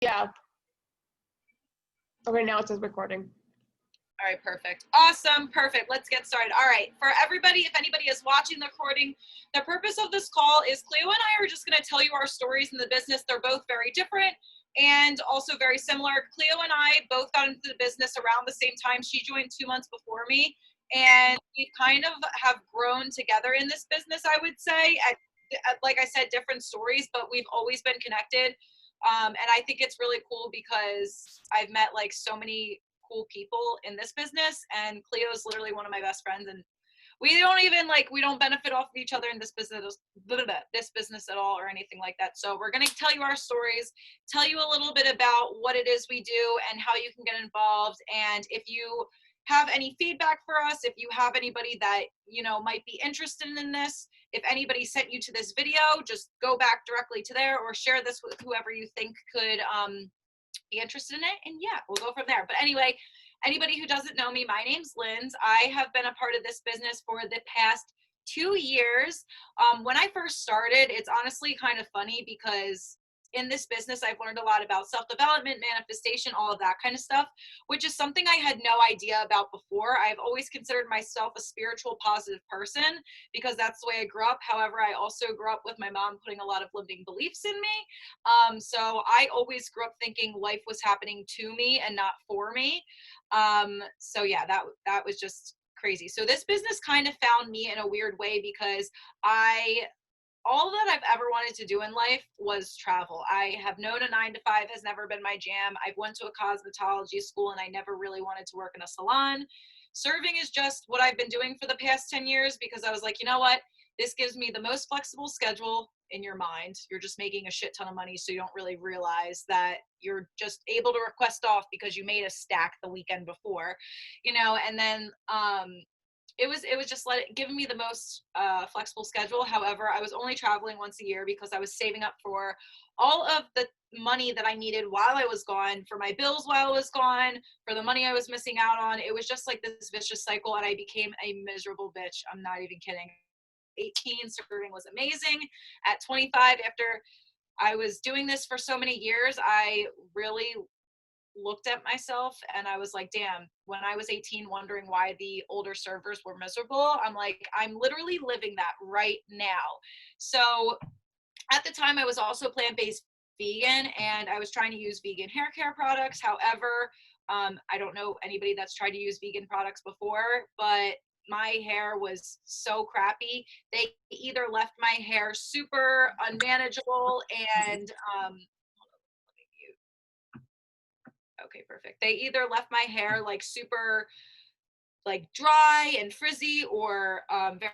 Yeah. Okay, now it says recording. All right, perfect. Awesome, perfect. Let's get started. All right, for everybody, if anybody is watching the recording, the purpose of this call is Cleo and I are just going to tell you our stories in the business. They're both very different and also very similar. Cleo and I both got into the business around the same time. She joined 2 months before me, and we kind of have grown together in this business, I would say. Like I said, different stories, but we've always been connected. And I think it's really cool because I've met like so many cool people in this business, and Cleo's literally one of my best friends, and we don't even we don't benefit off of each other in this business at all or anything like that. So we're going to tell you our stories, tell you a little bit about what it is we do and how you can get involved. And if you have any feedback for us, if you have anybody that might be interested in this, if anybody sent you to this video, just go back directly to there or share this with whoever you think could be interested in it, and yeah, we'll go from there. But anyway, anybody who doesn't know me, my name's Linds. I have been a part of this business for the past 2 years. When I first started, it's honestly kind of funny because in this business, I've learned a lot about self-development, manifestation, all of that kind of stuff, which is something I had no idea about before. I've always considered myself a spiritual, positive person because that's the way I grew up. However, I also grew up with my mom putting a lot of limiting beliefs in me. So I always grew up thinking life was happening to me and not for me. So yeah, that was just crazy. So this business kind of found me in a weird way because all that I've ever wanted to do in life was travel. I have known a 9 to 5 has never been my jam. I've went to a cosmetology school and I never really wanted to work in a salon. Serving is just what I've been doing for the past 10 years because I was like, you know what? This gives me the most flexible schedule in your mind. You're just making a shit ton of money, so you don't really realize that you're just able to request off because you made a stack the weekend before, and then it was just giving me the most flexible schedule. However, I was only traveling once a year because I was saving up for all of the money that I needed while I was gone, for my bills while I was gone, for the money I was missing out on. It was just like this vicious cycle, and I became a miserable bitch. I'm not even kidding. 18, serving was amazing. At 25, after I was doing this for so many years, I really looked at myself and I was like, damn, when I was 18 wondering why the older servers were miserable, I'm like, I'm literally living that right now. So at the time I was also plant-based vegan and I was trying to use vegan hair care products. However, I don't know anybody that's tried to use vegan products before, but my hair was so crappy. They either left my hair super unmanageable and okay, perfect. They either left my hair like super like dry and frizzy or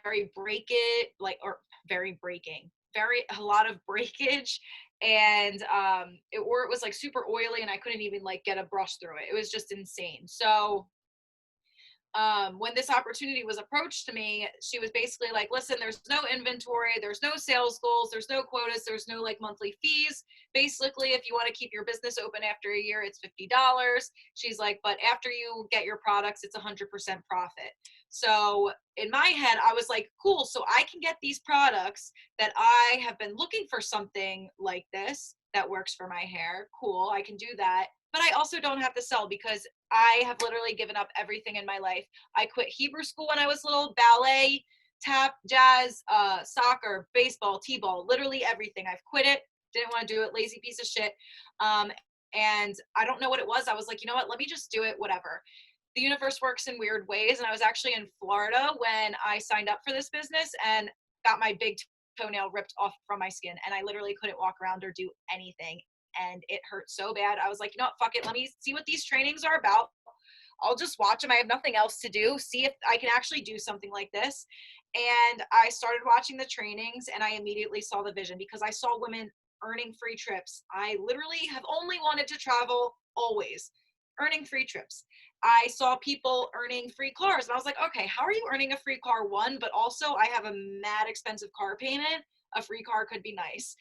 very break it like or very breaking very a lot of breakage and or it was like super oily and I couldn't even like get a brush through it. It was just insane. So when this opportunity was approached to me, she was basically like, listen, there's no inventory, there's no sales goals, there's no quotas, there's no like monthly fees. Basically, if you want to keep your business open after a year, it's $50. She's like, but after you get your products, it's 100% profit. So in my head, I was like, cool, so I can get these products that I have been looking for something like this that works for my hair. Cool, I can do that. But I also don't have to sell because I have literally given up everything in my life. I quit Hebrew school when I was little, ballet, tap, jazz, soccer, baseball, t-ball, literally everything. I've quit it. Didn't want to do it. Lazy piece of shit. And I don't know what it was. I was like, you know what? Let me just do it. Whatever. The universe works in weird ways. And I was actually in Florida when I signed up for this business and got my big toenail ripped off from my skin. And I literally couldn't walk around or do anything. And it hurt so bad. I was like, you know what, fuck it. Let me see what these trainings are about. I'll just watch them. I have nothing else to do. See if I can actually do something like this. And I started watching the trainings and I immediately saw the vision because I saw women earning free trips. I literally have only wanted to travel always, earning free trips. I saw people earning free cars and I was like, okay, how are you earning a free car? One, but also I have a mad expensive car payment. A free car could be nice.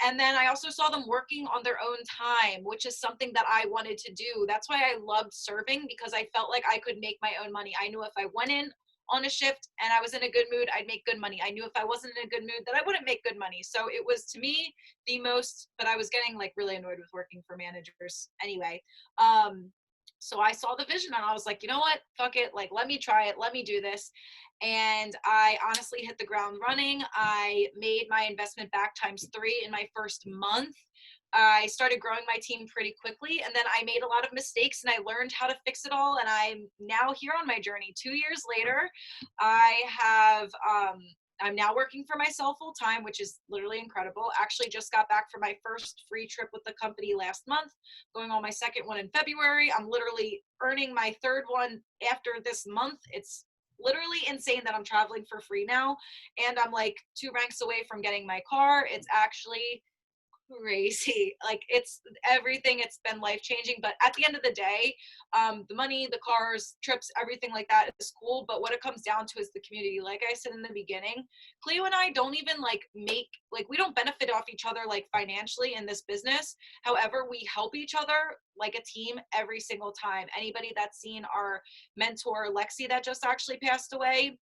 And then I also saw them working on their own time, which is something that I wanted to do. That's why I loved serving because I felt like I could make my own money. I knew if I went in on a shift and I was in a good mood, I'd make good money. I knew if I wasn't in a good mood that I wouldn't make good money. So it was, to me, the most, but I was getting like really annoyed with working for managers anyway. So I saw the vision and I was like, you know what, fuck it, like let me try it, let me do this. And I honestly hit the ground running. I made my investment back ×3 in my first month. I started growing my team pretty quickly, and then I made a lot of mistakes and I learned how to fix it all. And I'm now here on my journey. 2 years later, I have I'm now working for myself full time, which is literally incredible. Actually just got back from my first free trip with the company last month, going on my second one in February. I'm literally earning my third one after this month. It's literally insane that I'm traveling for free now, and I'm like 2 ranks away from getting my car. It's actually crazy. Like, it's everything. It's been life changing. But at the end of the day, the money, the cars, trips, everything like that is cool. But what it comes down to is the community. Like I said in the beginning, Cleo and I don't even we don't benefit off each other like financially in this business. However, we help each other like a team every single time. Anybody that's seen our mentor Lexi that just actually passed away,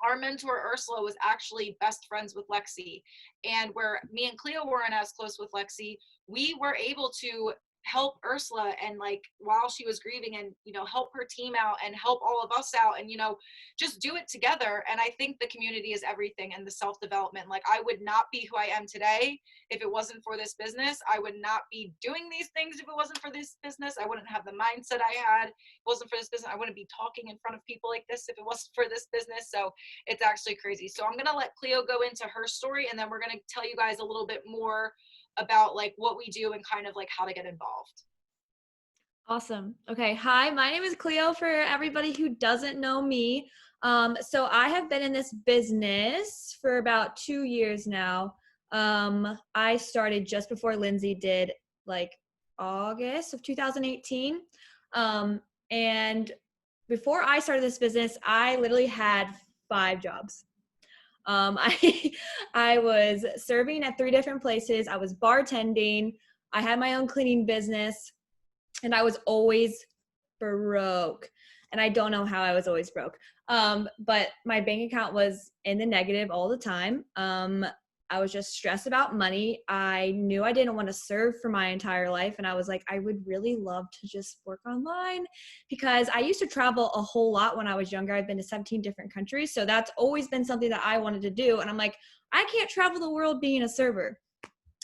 our mentor Ursula was actually best friends with Lexi. And where me and Cleo weren't as close with Lexi, we were able to help Ursula and like while she was grieving, and help her team out and help all of us out, and just do it together. And I think the community is everything, and the self-development. Like, I would not be who I am today if it wasn't for this business. I would not be doing these things if it wasn't for this business. I wouldn't have the mindset I had if it wasn't for this business. I wouldn't be talking in front of people like this if it wasn't for this business. So it's actually crazy. So I'm going to let Cleo go into her story, and then we're going to tell you guys a little bit more about like what we do and kind of like how to get involved. Awesome. Okay. Hi, my name is Cleo for everybody who doesn't know me. So I have been in this business for about 2 years now. I started just before Lindsay did, like August of 2018. And before I started this business, I literally had 5 jobs. I I was serving at 3 different places. I was bartending. I had my own cleaning business, and I was always broke. And I don't know how I was always broke. But my bank account was in the negative all the time. I was just stressed about money. I knew I didn't want to serve for my entire life. And I was like, I would really love to just work online, because I used to travel a whole lot when I was younger. I've been to 17 different countries. So that's always been something that I wanted to do. And I'm like, I can't travel the world being a server.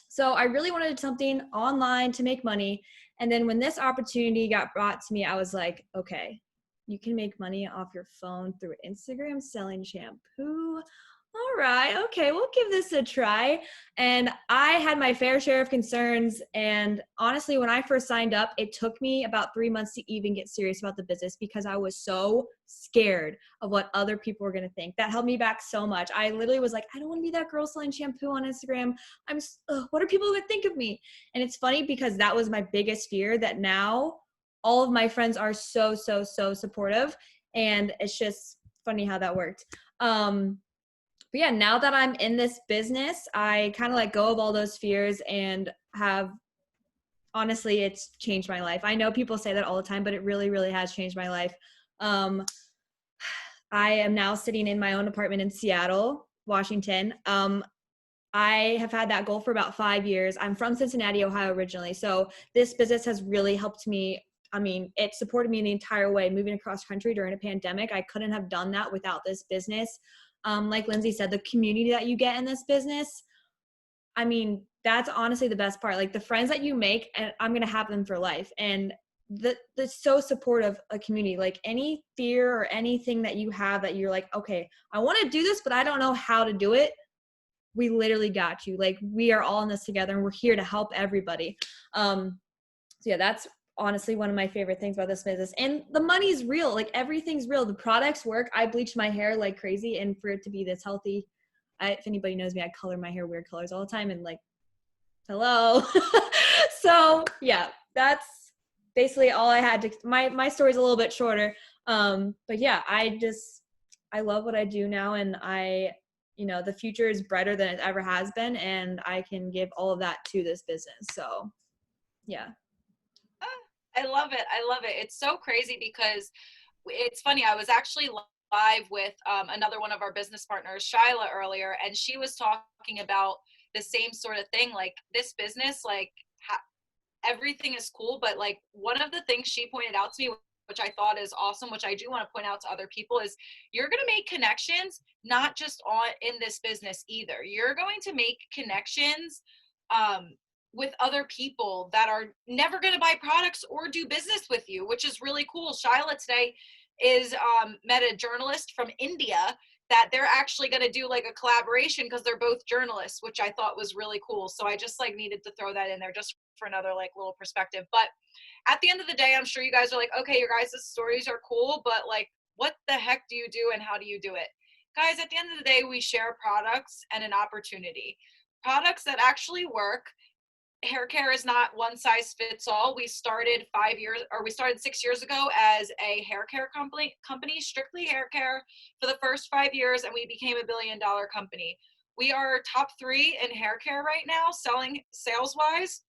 So I really wanted something online to make money. And then when this opportunity got brought to me, I was like, okay, you can make money off your phone through Instagram selling shampoo. All right, okay, we'll give this a try. And I had my fair share of concerns. And honestly, when I first signed up, it took me about 3 months to even get serious about the business, because I was so scared of what other people were going to think. That held me back so much. I literally was like, I don't want to be that girl selling shampoo on Instagram. What are people going to think of me? And it's funny, because that was my biggest fear, that now all of my friends are so supportive. And it's just funny how that worked. But yeah, now that I'm in this business, I kind of let go of all those fears, and honestly, it's changed my life. I know people say that all the time, but it really has changed my life. I am now sitting in my own apartment in Seattle, Washington. I have had that goal for about 5 years. I'm from Cincinnati, Ohio originally. So this business has really helped me. I mean, it supported me the entire way, moving across country during a pandemic. I couldn't have done that without this business. Like Lindsay said, the community that you get in this business, I mean, that's honestly the best part. Like, the friends that you make, and I'm going to have them for life. And the so supportive a community. Like, any fear or anything that you have that you're like, okay, I want to do this, but I don't know how to do it, we literally got you. Like, we are all in this together, and we're here to help everybody. So yeah, that's honestly one of my favorite things about this business. And the money's real. Like, everything's real. The products work. I bleach my hair like crazy, and for it to be this healthy, if anybody knows me, I color my hair weird colors all the time, and like, hello. So yeah, that's basically all I had to, my story's a little bit shorter. But yeah, I love what I do now, and the future is brighter than it ever has been, and I can give all of that to this business. So yeah. I love it. I love it. It's so crazy because it's funny. I was actually live with another one of our business partners, Shyla, earlier, and she was talking about the same sort of thing. Like this business, like everything is cool, but like one of the things she pointed out to me, which I thought is awesome, which I do want to point out to other people, is you're going to make connections not just on in this business either. You're going to make connections with other people that are never going to buy products or do business with you, which is really cool. Shyla today is met a journalist from India that they're actually going to do like a collaboration because they're both journalists, which I thought was really cool. So I just like needed to throw that in there just for another like little perspective. But at the end of the day, I'm sure you guys are like, okay, your guys' stories are cool, but like, what the heck do you do and how do you do it? Guys, at the end of the day, we share products and an opportunity. Products that actually work. Hair care is not one size fits all. We started 6 years ago as a hair care company, strictly hair care for the first 5 years, and we became a $1 billion company. We are top 3 in hair care right now, selling sales wise,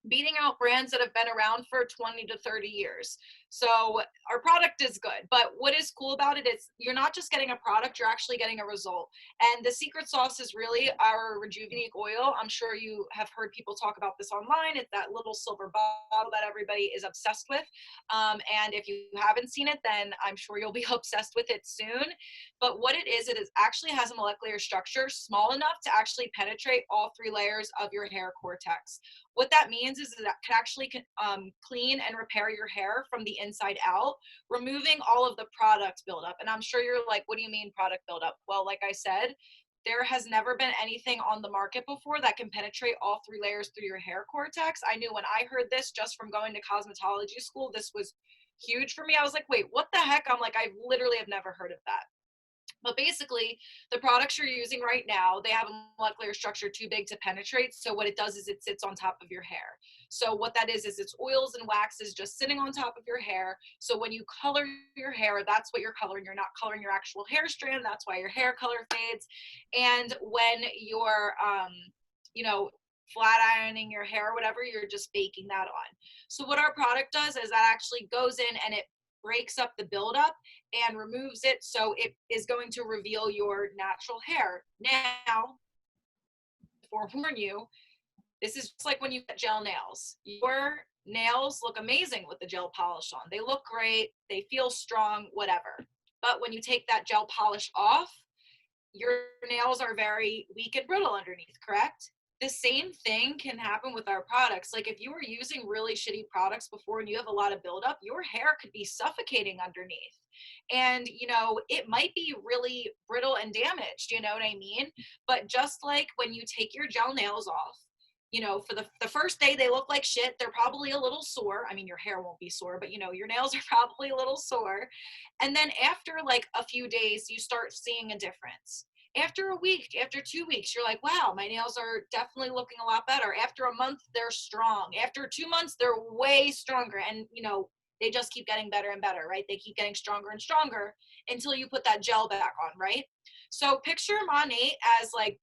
beating out brands that have been around for 20 to 30 years. So our product is good, but what is cool about it is you're not just getting a product, you're actually getting a result. And the secret sauce is really our Rejuvenate oil. I'm sure you have heard people talk about this online. It's that little silver bottle that everybody is obsessed with. And if you haven't seen it, then I'm sure you'll be obsessed with it soon. But what it is actually has a molecular structure small enough to actually penetrate all 3 layers of your hair cortex. What that means is that it can actually clean and repair your hair from the inside out, removing all of the product buildup. And I'm sure you're like, what do you mean product buildup? Well, like I said, there has never been anything on the market before that can penetrate all 3 layers through your hair cortex. I knew when I heard this just from going to cosmetology school, this was huge for me. I was like, wait, what the heck? I'm like, I literally have never heard of that. But basically, the products you're using right now, they have a molecular structure too big to penetrate. So what it does is it sits on top of your hair. So what that is it's oils and waxes just sitting on top of your hair. So when you color your hair, that's what you're coloring. You're not coloring your actual hair strand. That's why your hair color fades. And when you're, you know, flat ironing your hair or whatever, you're just baking that on. So what our product does is that actually goes in and it breaks up the buildup and removes it, so it is going to reveal your natural hair. Now, to forewarn you, this is just like when you get gel nails. Your nails look amazing with the gel polish on. They look great, they feel strong, whatever. But when you take that gel polish off, your nails are very weak and brittle underneath, correct? The same thing can happen with our products. Like if you were using really shitty products before and you have a lot of buildup, your hair could be suffocating underneath. And, you know, it might be really brittle and damaged, you know what I mean? But just like when you take your gel nails off, you know, for the first day, they look like shit. They're probably a little sore. I mean, your hair won't be sore, but, you know, your nails are probably a little sore. And then after like a few days, you start seeing a difference. After a week, after 2 weeks, you're like, wow, my nails are definitely looking a lot better. After a month, they're strong. After 2 months, they're way stronger. And, you know, they just keep getting better and better, right? They keep getting stronger and stronger until you put that gel back on, right? So picture Monate as like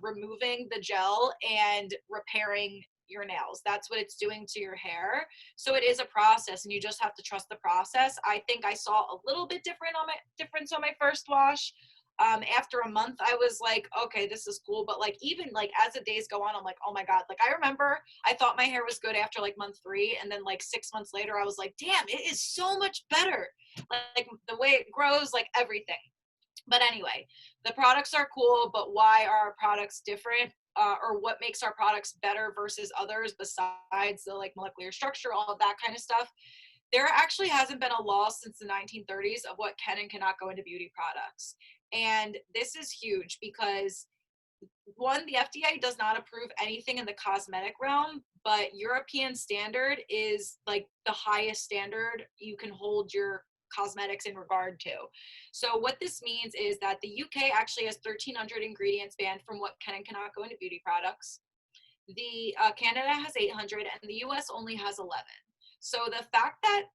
removing the gel and repairing your nails. That's what it's doing to your hair. So it is a process and you just have to trust the process. I think I saw a little bit difference on my first wash. After a month, I was like, okay, this is cool. But like, even like as the days go on, I'm like, oh my God. Like I remember I thought my hair was good after like month 3. And then like 6 months later, I was like, damn, it is so much better. Like the way it grows, like everything. But anyway, the products are cool, but why are our products different? Or what makes our products better versus others besides the like molecular structure, all of that kind of stuff? There actually hasn't been a law since the 1930s of what can and cannot go into beauty products. And this is huge because one, the FDA does not approve anything in the cosmetic realm, but European standard is like the highest standard you can hold your cosmetics in regard to. So what this means is that the UK actually has 1,300 ingredients banned from what can and cannot go into beauty products. The Canada has 800 and the US only has 11. So the fact that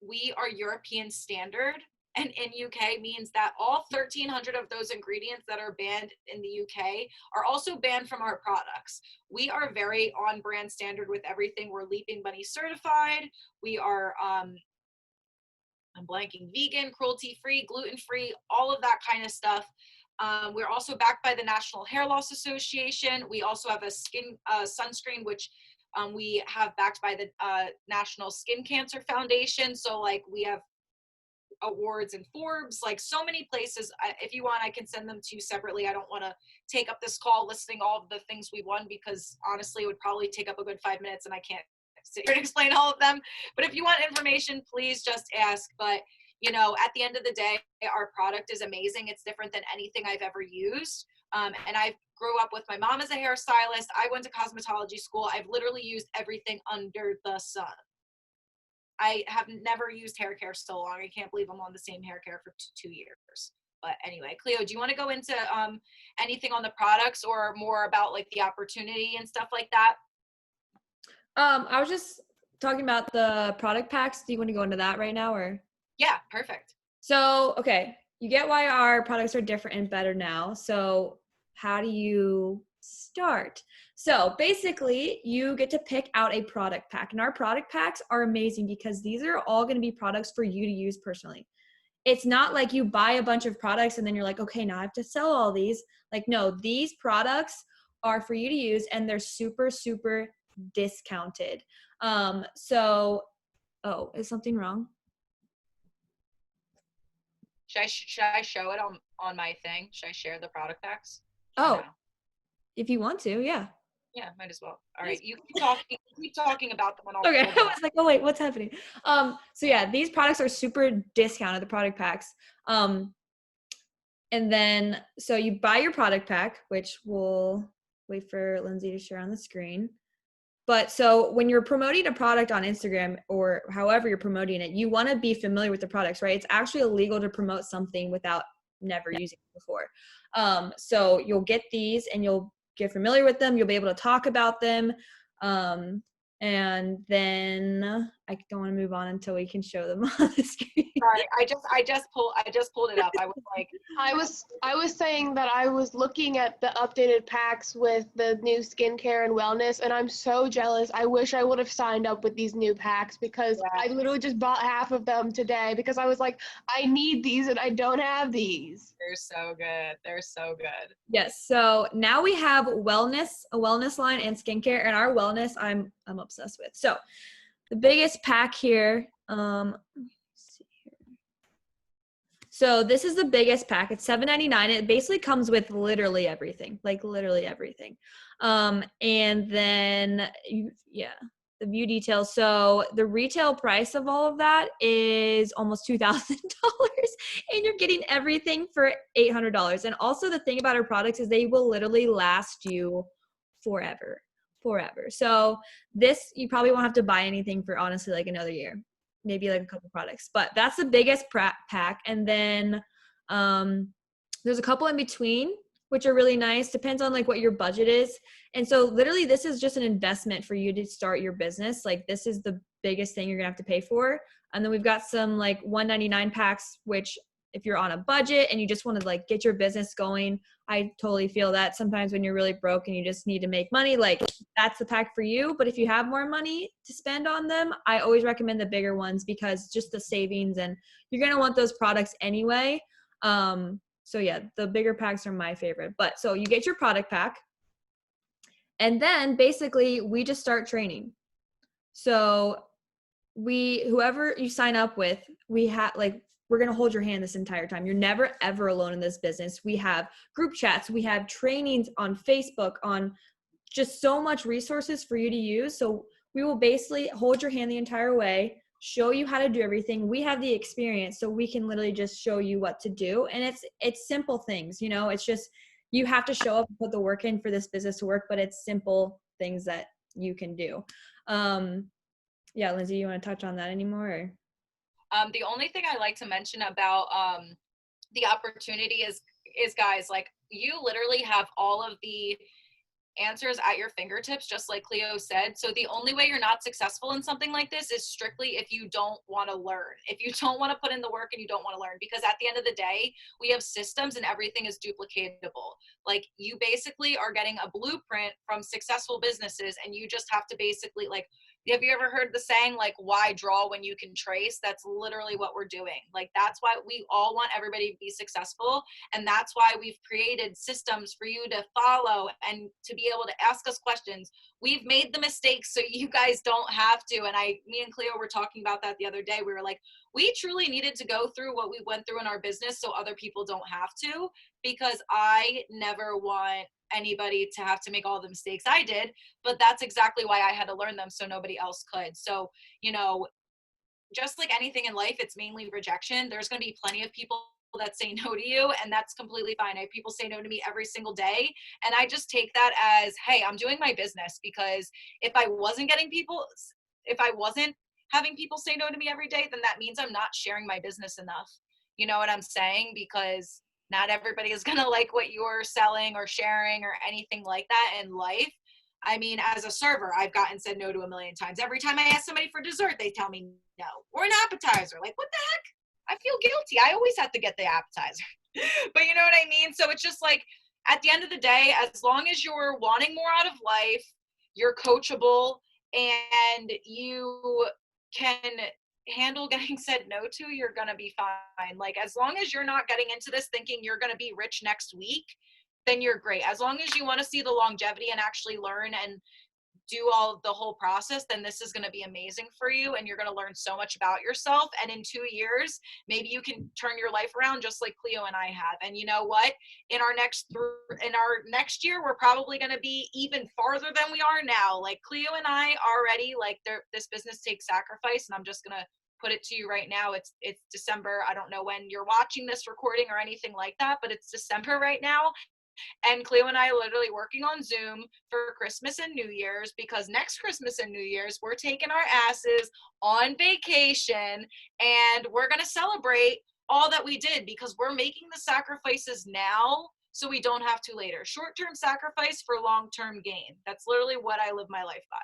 we are European standard and in UK means that all 1,300 of those ingredients that are banned in the UK are also banned from our products. We are very on brand standard with everything. We're Leaping Bunny certified. We are I'm blanking, vegan, cruelty-free, gluten-free, all of that kind of stuff. We're also backed by the National Hair Loss Association. We also have a skin sunscreen, which we have backed by the National Skin Cancer Foundation. So like we have awards in Forbes, like so many places. If you want, I can send them to you separately. I don't want to take up this call listing all of the things we won, because honestly it would probably take up a good 5 minutes and I can't sit here and explain all of them. But if you want information, please just ask. But you know, at the end of the day, our product is amazing. It's different than anything I've ever used. And I grew up with my mom as a hairstylist. I went to cosmetology school. I've literally used everything under the sun. I have never used hair care so long. I can't believe I'm on the same hair care for 2 years. But anyway, Cleo, do you want to go into anything on the products or more about like the opportunity and stuff like that? I was just talking about the product packs. Do you want to go into that right now, or? Yeah, perfect. So, okay, you get why our products are different and better now. So, how do you start? So, basically, you get to pick out a product pack, and our product packs are amazing because these are all going to be products for you to use personally. It's not like you buy a bunch of products and then you're like, okay, now I have to sell all these. Like, no, these products are for you to use, and they're super, super discounted. Oh, is something wrong? Should I show it on my thing? Should I share the product packs? Or no? Oh, if you want to, yeah. Yeah, might as well. All Yes. right, you keep talking. Keep talking about them, and I'll Okay, pull I them up. was like, oh wait, what's happening? So yeah, these products are super discounted, the product packs. And then so you buy your product pack, which we'll wait for Lindsay to share on the screen. But so when you're promoting a product on Instagram or however you're promoting it, you want to be familiar with the products, right? It's actually illegal to promote something without never using it before. So you'll get these and you'll get familiar with them. You'll be able to talk about them. And then I don't want to move on until we can show them on the screen. Sorry, I just pulled it up. I was like, I was saying that I was looking at the updated packs with the new skincare and wellness, and I'm so jealous. I wish I would have signed up with these new packs because yeah, I literally just bought half of them today because I was like, I need these and I don't have these. they're so good. They're so good. Yes. So now we have wellness, a wellness line, and skincare. And our wellness, I'm obsessed with. So the biggest pack here. Let's see here. So this is the biggest pack. It's $7.99. It basically comes with literally everything, like literally everything. And then the view details. So the retail price of all of that is almost $2,000, and you're getting everything for $800. And also the thing about our products is they will literally last you forever. So this, you probably won't have to buy anything for honestly like another year, maybe like a couple products, but that's the biggest pack. And then there's a couple in between, which are really nice. Depends on like what your budget is. And so literally this is just an investment for you to start your business. Like this is the biggest thing you're gonna have to pay for. And then we've got some like $199 packs, which if you're on a budget and you just want to like get your business going, I totally feel that sometimes when you're really broke and you just need to make money, like that's the pack for you. But if you have more money to spend on them, I always recommend the bigger ones because just the savings, and you're going to want those products anyway. So yeah, the bigger packs are my favorite. But so you get your product pack, and then basically we just start training. So whoever you sign up with, we're going to hold your hand this entire time. You're never ever alone in this business. We have group chats, we have trainings on Facebook, on just so much resources for you to use. So we will basically hold your hand the entire way, show you how to do everything. We have the experience, so we can literally just show you what to do. And it's simple things, you know, it's just, you have to show up and put the work in for this business to work, but it's simple things that you can do. Yeah, Lindsay, you want to touch on that anymore? Or? The only thing I like to mention about the opportunity is guys, like you literally have all of the answers at your fingertips, just like Cleo said. So the only way you're not successful in something like this is strictly if you don't want to learn, if you don't want to put in the work and you don't want to learn, because at the end of the day, we have systems and everything is duplicatable. Like you basically are getting a blueprint from successful businesses, and you just have to basically like Have you ever heard the saying, like, why draw when you can trace? That's literally what we're doing. Like, that's why we all want everybody to be successful. And that's why we've created systems for you to follow and to be able to ask us questions. We've made the mistakes so you guys don't have to. And me and Cleo were talking about that the other day. We were like, we truly needed to go through what we went through in our business so other people don't have to, because I never want anybody to have to make all the mistakes I did, but that's exactly why I had to learn them so nobody else could. So, you know, just like anything in life, it's mainly rejection. There's going to be plenty of people that say no to you, and that's completely fine. I have people say no to me every single day, and I just take that as, hey, I'm doing my business, because if I wasn't having people say no to me every day, then that means I'm not sharing my business enough. You know what I'm saying? Because not everybody is going to like what you're selling or sharing or anything like that in life. I mean, as a server, I've gotten said no to a million times. Every time I ask somebody for dessert, they tell me no. Or an appetizer. Like, what the heck? I feel guilty. I always have to get the appetizer. But you know what I mean? So it's just like, at the end of the day, as long as you're wanting more out of life, you're coachable, and you can handle getting said no to, you're going to be fine. Like, as long as you're not getting into this thinking you're going to be rich next week, then you're great. As long as you want to see the longevity and actually learn and do all of the whole process, then this is going to be amazing for you, and you're going to learn so much about yourself. And in 2 years, maybe you can turn your life around just like Cleo and I have. And you know what? In our next year, we're probably going to be even farther than we are now. Like, Cleo and I already, like, this business takes sacrifice, and I'm just going to put it to you right now. It's December. I don't know when you're watching this recording or anything like that, but it's December right now. And Cleo and I are literally working on Zoom for Christmas and New Year's, because next Christmas and New Year's, we're taking our asses on vacation, and we're going to celebrate all that we did, because we're making the sacrifices now so we don't have to later. Short-term sacrifice for long-term gain. That's literally what I live my life by.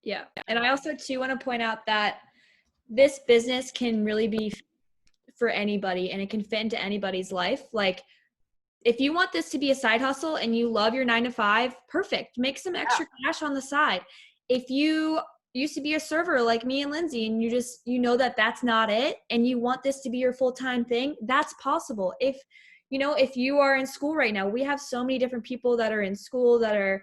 Yeah. And I also too want to point out that this business can really be for anybody, and it can fit into anybody's life. Like, if you want this to be a side hustle and you love your 9 to 5, perfect. Make some extra cash on the side. If you used to be a server like me and Lindsay, and you know that that's not it, and you want this to be your full-time thing, that's possible. If you are in school right now, we have so many different people that are in school that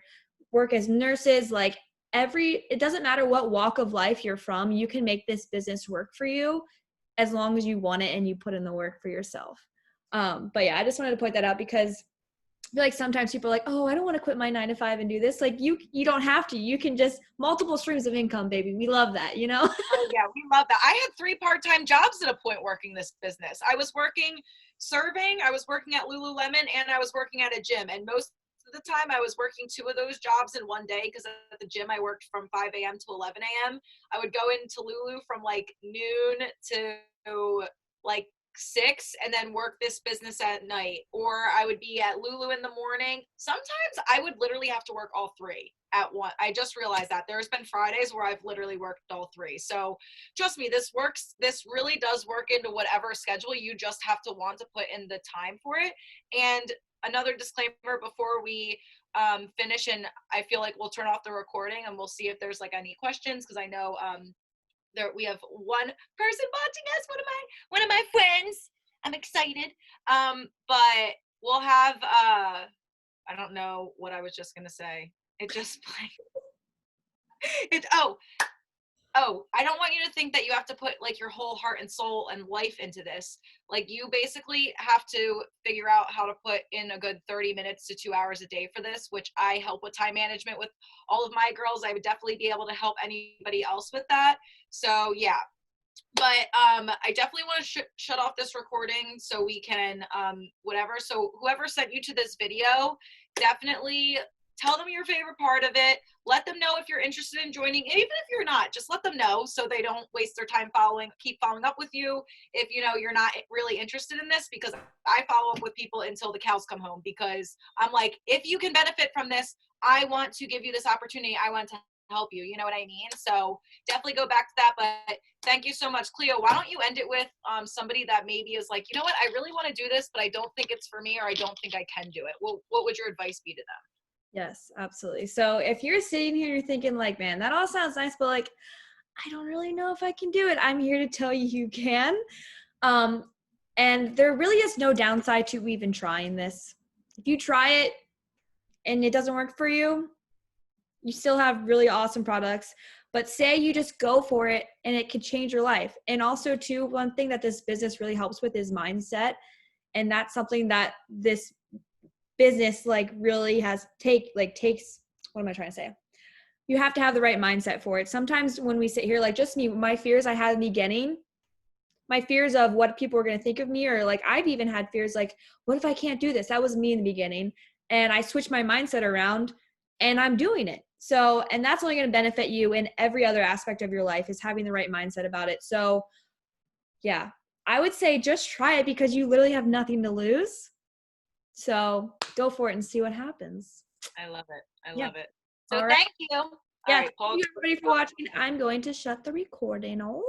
work as nurses. Like, it doesn't matter what walk of life you're from, you can make this business work for you as long as you want it and you put in the work for yourself. But yeah, I just wanted to point that out, because I feel like sometimes people are like, oh, I don't want to quit my 9 to 5 and do this. Like, you don't have to. You can just multiple streams of income, baby. We love that, Oh yeah, we love that. I had 3 part-time jobs at a point working this business. I was working serving, I was working at Lululemon, and I was working at a gym. And most of the time I was working 2 of those jobs in one day, because at the gym I worked from 5 a.m. to 11 a.m. I would go into Lulu from like noon to like 6, and then work this business at night. Or I would be at Lulu in the morning. Sometimes I would literally have to work all 3 at once. I just realized that there's been Fridays where I've literally worked all 3. So trust me, this really does work into whatever schedule. You just have to want to put in the time for it. And another disclaimer before we finish, and I feel like we'll turn off the recording and we'll see if there's like any questions, because I know we have one person watching us, one of my friends. I'm excited. But we'll have I don't know what I was just gonna say. It just I don't want you to think that you have to put like your whole heart and soul and life into this. Like, you basically have to figure out how to put in a good 30 minutes to 2 hours a day for this, which I help with time management with all of my girls. I would definitely be able to help anybody else with that. So yeah, but I definitely want to shut off this recording so we can whatever. So whoever sent you to this video, definitely tell them your favorite part of it. Let them know if you're interested in joining. Even if you're not, just let them know so they don't waste their time keep following up with you if you're not really interested in this, because I follow up with people until the cows come home, because I'm like, if you can benefit from this, I want to give you this opportunity. I want to help you. You know what I mean? So definitely go back to that. But thank you so much. Cleo, why don't you end it with somebody that maybe is like, you know what, I really want to do this, but I don't think it's for me, or I don't think I can do it. What would your advice be to them? Yes, absolutely. So if you're sitting here, you're thinking like, man, that all sounds nice, but like, I don't really know if I can do it. I'm here to tell you you can. Um, and there really is no downside to even trying this. If you try it and it doesn't work for you, you still have really awesome products. But say you just go for it and it could change your life. And also too, one thing that this business really helps with is mindset. And that's something that this business like really takes, what am I trying to say? You have to have the right mindset for it. Sometimes when we sit here, like just me, my fears I had in the beginning, my fears of what people were going to think of me, or like I've even had fears like, what if I can't do this? That was me in the beginning. And I switched my mindset around and I'm doing it. So, and that's only going to benefit you in every other aspect of your life, is having the right mindset about it. So yeah, I would say just try it because you literally have nothing to lose. So go for it and see what happens. I love it. I Yeah. love it. So All right. thank you. All Yeah. right, Paul. Thank you everybody for watching. I'm going to shut the recording off.